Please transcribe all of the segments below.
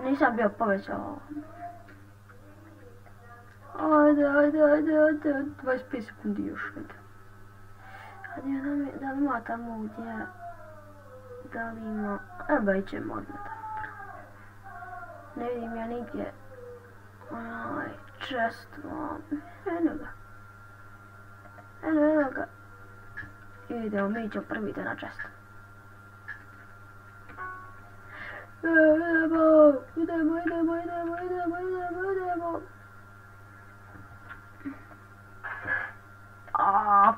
Nisam bio povećao. Ajde, 25 sekundi još. Ajde, da li ima tamo gdje... Da li ima... Eba ićemo odmah tamo. Ne vidim ja nigdje. Chest vam. Eno ga. Idemo, mi ćemo prvi ide na chest. Idemo.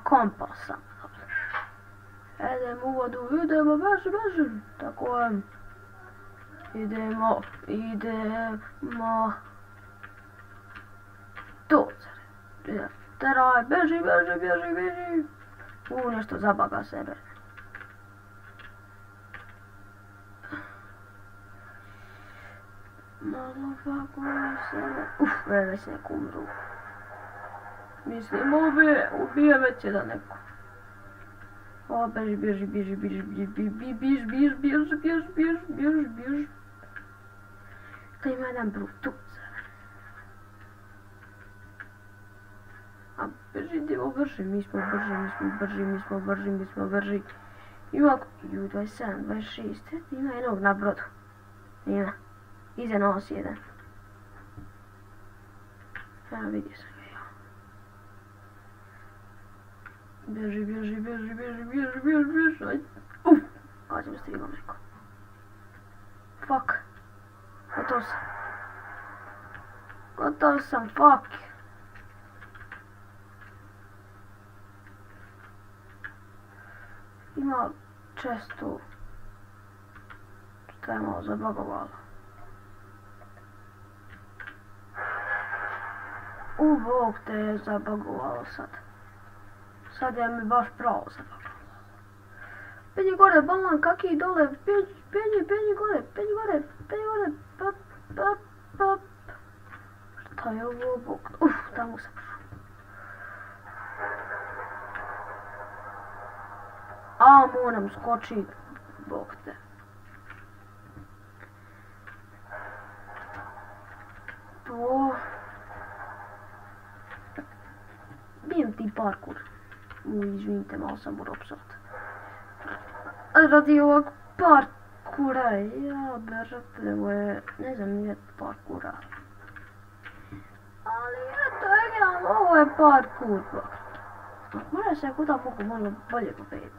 Kompas sam. Idemo u vodu, beži. Tako je. Idemo. Tu. Teraj, beži. Nešto zabaga sebe. Malo fago sebe. Već neko umru. Mislim, ubije već jedan neko. Beži. To ima jedan brutus. A beži, idemo brži, mi smo brži. Ima, 27, 26, ima jednog na brodu. Ima. Iza nas jedan. Evo vidio sam ga ja. Beži. Ajde. Ajde, stigam neko. Fuck. Gotov sam, fuck. Ima često. Šta je malo zabagovalo. Bog te je zabagovalo sad. Sad je mi baš pravo zabagovalo. Penji gore, balan, kaki dole, penji gore. Pap. Šta je ovo, Bog? Tamo sam prošao. Moram skočit, Bog te. To... Bijem ti parkour. Izvinite, malo sam morao psovat. Radi ovog parkoura, brate moje, ne znam nije parkoura. Ali eto, igram, ovo je parkour, brate. Mora se kuda mogu malo bolje pobediti.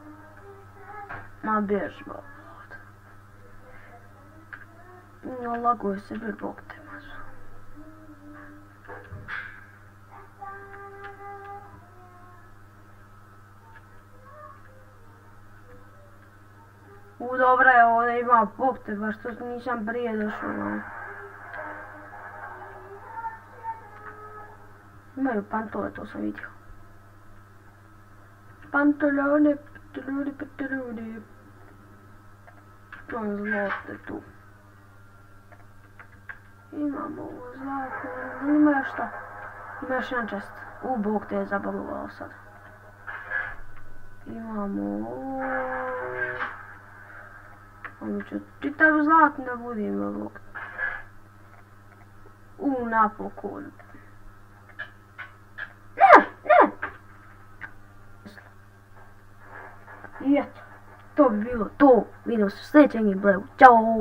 Ma bjež, brate. Laguje se, Bog te mažu. Dobra je, ovdje ima popte, baš to nisam prije došao. Imaju pantole, to sam vidio. Pantolone. To je zlote tu. Imamo ovo zlato, ima još šta? Ima još jedan čest. Bog te je zabagovao sad. Imamo ovo. Ono ću čitav zlatno da budim ovog. Napokon. Ne! I eto, to bi bilo to. Vidimo se u sljedećem gameplayu. Ćao!